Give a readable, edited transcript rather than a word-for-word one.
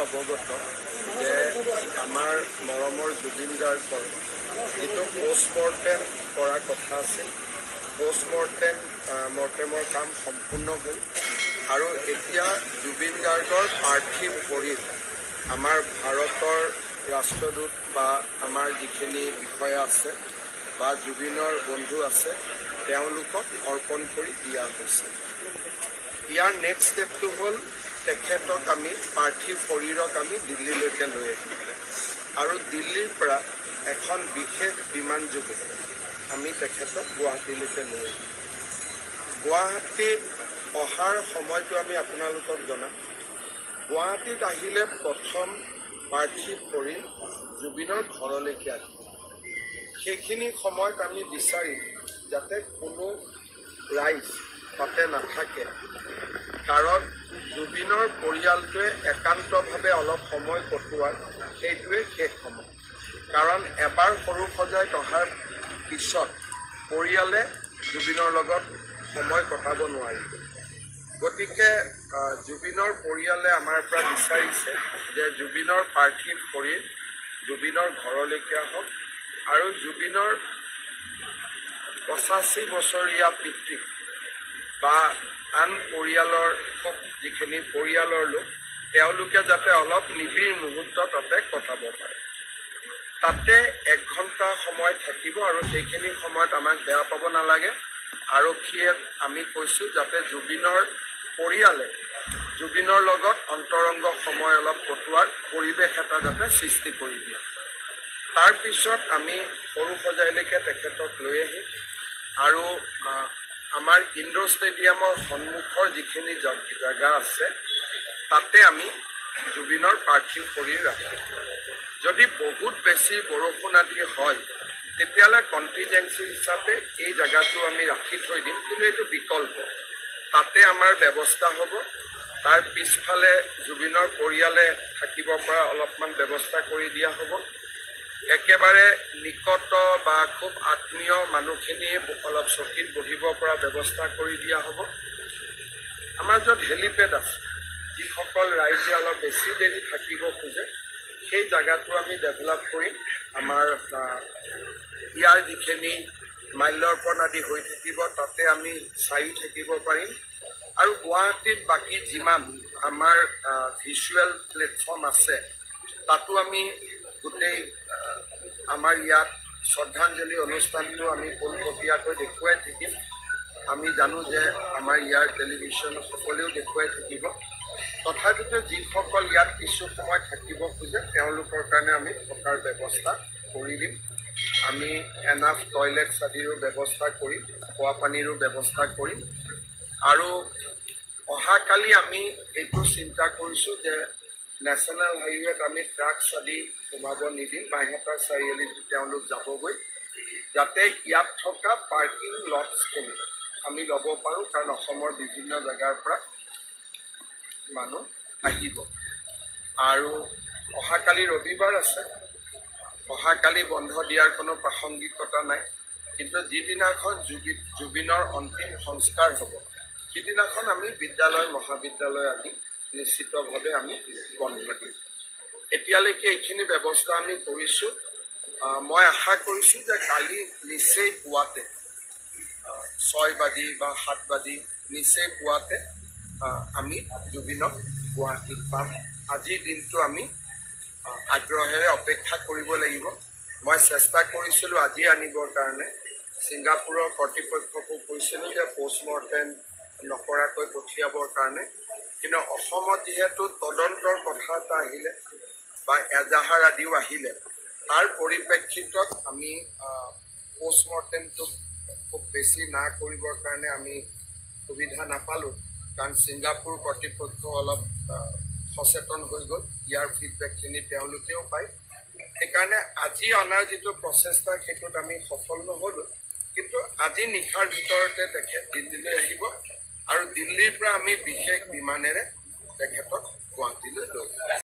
অৱগত যে আমাৰ মৰমৰ জুবিন গাৰ্গৰ যিটো পোষ্টমৰ্টেম কৰাৰ কথা আছিল, মৰ্টেমৰ কাম সম্পূৰ্ণ হ'ল আৰু এতিয়া জুবিন গাৰ্গৰ পাৰ্থিৱ শৰীৰ আমাৰ ভাৰতৰ ৰাষ্ট্ৰদূত বা আমাৰ যিখিনি বিষয়া আছে বা জুবিনৰ বন্ধু আছে তেওঁলোকক অৰ্পণ কৰি দিয়া হৈছে। ইয়াৰ নেক্সট ষ্টেপটো হ'ল তেখেতক আমি পাৰ্থিৱ শৰীৰক আমি দিল্লীলৈকে লৈ আহিম আৰু দিল্লীৰ পৰা এখন বিশেষ বিমানযোগে আমি তেখেতক গুৱাহাটীলৈকে লৈ আহিম। গুৱাহাটীত অহাৰ সময়টো আমি আপোনালোকক জনাম। গুৱাহাটীত আহিলে প্ৰথম পাৰ্থিৱ শৰীৰ জুবিনৰ ঘৰলৈকে আহিব। সেইখিনি সময়ত আমি বিচাৰিম যাতে কোনো ৰাইজ তাতে নাথাকে, কাৰণ জুবিনৰ পৰিয়ালটোৱে একান্তভাৱে অলপ সময় কটোৱাৰ সেইটোৱে শেষ সময়। কাৰণ এবাৰ সৰু সজাইত অহাৰ পিছত পৰিয়ালে জুবিনৰ লগত সময় কটাব নোৱাৰিব। গতিকে জুবিনৰ পৰিয়ালে আমাৰ পৰা বিচাৰিছে যে জুবিনৰ পাৰ্থিৱ শৰীৰ জুবিনৰ ঘৰলৈকে আহক আৰু জুবিনৰ 85 বছৰীয়া পিতৃক বা আন পৰিয়ালৰ যিখিনি পৰিয়ালৰ লোক তেওঁলোকে যাতে অলপ নিবিড় মুহূৰ্ত তাতে কটাব পাৰে। তাতে 1 ঘণ্টা সময় থাকিব আৰু সেইখিনি সময়ত আমাক বেয়া পাব নালাগে। আৰক্ষীয়ে আমি কৈছোঁ যাতে জুবিনৰ পৰিয়ালে জুবিনৰ লগত অন্তৰংগ সময় অলপ কটোৱাৰ পৰিৱেশ এটা যাতে সৃষ্টি কৰি দিয়ে। তাৰপিছত আমি সৰু সজাইলৈকে তেখেতক লৈ আহিম আৰু আমাৰ ইণ্ডোৰ ষ্টেডিয়ামৰ সন্মুখৰ যিখিনি জেগা আছে তাতে আমি জুবিনৰ পাৰ্থিৱ শৰীৰ ৰাখিম। যদি বহুত বেছি বৰষুণ আদি হয় তেতিয়াহ'লে কণ্টিজেঞ্চি হিচাপে এই জেগাটো আমি ৰাখি থৈ দিম, কিন্তু এইটো বিকল্প। তাতে আমাৰ ব্যৱস্থা হ'ব। তাৰ পিছফালে জুবিনৰ পৰিয়ালে থাকিব পৰা অলপমান ব্যৱস্থা কৰি দিয়া হ'ব। একেবাৰে নিকট বা খুব আত্মীয় মানুহখিনি অলপ চকীত বহিব পৰা ব্যৱস্থা কৰি দিয়া হ'ব। আমাৰ য'ত হেলিপেড আছে, যিসকল ৰাইজে অলপ বেছি দেৰি থাকিব খোজে সেই জেগাটো আমি ডেভেলপ কৰিম। আমাৰ ইয়াৰ যিখিনি মাল্যাৰ্পণ আদি হৈ থাকিব তাতে আমি চাই থাকিব পাৰিম আৰু গুৱাহাটীত বাকী যিমান আমাৰ ভিজুৱেল প্লেটফৰ্ম আছে তাতো আমি গোটেই আমাৰ ইয়াত শ্ৰদ্ধাঞ্জলি অনুষ্ঠানটো আমি পোনপটীয়াকৈ দেখুৱাই থাকিম। আমি জানো যে আমাৰ ইয়াৰ টেলিভিশ্যন সকলেও দেখুৱাই থাকিব। তথাপিতো যিসকল ইয়াত কিছু সময় থাকিব খোজে তেওঁলোকৰ কাৰণে আমি থকাৰ ব্যৱস্থা কৰি দিম। আমি এনাফ টয়লেটছ আদিৰো ব্যৱস্থা কৰিম, খোৱা পানীৰো ব্যৱস্থা কৰিম আৰু অহাকালি আমি এইটো চিন্তা কৰিছোঁ যে নেশ্যনেল হাইৱেত আমি ট্ৰাকছ আদি সোমাব নিদিম। বাইহাটা চাৰিআলিত তেওঁলোক যাবগৈ, যাতে ইয়াত থকা পাৰ্কিং লটছখিনি আমি ল'ব পাৰোঁ, কাৰণ অসমৰ বিভিন্ন জেগাৰ পৰা মানুহ আহিব। আৰু অহাকালি ৰবিবাৰ আছে, অহাকালি বন্ধ দিয়াৰ কোনো প্ৰাসংগিকতা নাই, কিন্তু যিদিনাখন জুবিনৰ অন্তিম সংস্কাৰ হ'ব সিদিনাখন আমি বিদ্যালয় মহাবিদ্যালয় আদি নিশ্চিতভাৱে আমি বন্ধ দিম। এতিয়ালৈকে এইখিনি ব্যৱস্থা আমি কৰিছোঁ। মই আশা কৰিছোঁ যে কালি নিশ্চয় পুৱাতে 6 বাজি বা 7 বাজি নিশ্চয় পুৱাতে আমি জুবিনক গুৱাহাটীত পাম। আজিৰ দিনটো আমি আগ্ৰহেৰে অপেক্ষা কৰিব লাগিব। মই চেষ্টা কৰিছিলোঁ আজি আনিবৰ কাৰণে, ছিংগাপুৰৰ কৰ্তৃপক্ষকো কৈছিলোঁ যে পোষ্টমৰ্টেম নকৰাকৈ পঠিয়াবৰ কাৰণে, কিন্তু অসমত যিহেতু তদন্তৰ কথা এটা আহিলে বা এজাহাৰ আদিও আহিলে তাৰ পৰিপ্ৰেক্ষিতত আমি পোষ্টমৰ্টেমটো খুব বেছি না কৰিবৰ কাৰণে আমি সুবিধা নাপালোঁ, কাৰণ ছিংগাপুৰ কৰ্তৃপক্ষ অলপ সচেতন হৈ গ'ল। ইয়াৰ ফিডবেকখিনি তেওঁলোকেও পায়। সেইকাৰণে আজি অনাৰ যিটো প্ৰচেষ্টা সেইটোত আমি সফল নহ'লোঁ, কিন্তু আজি নিশাৰ ভিতৰতে তেখেত দিল্লীলৈ আহিব আৰু দিল্লীৰ পৰা আমি বিশেষ বিমানেৰে তেখেতক গুৱাহাটীলৈ লৈ আহিম।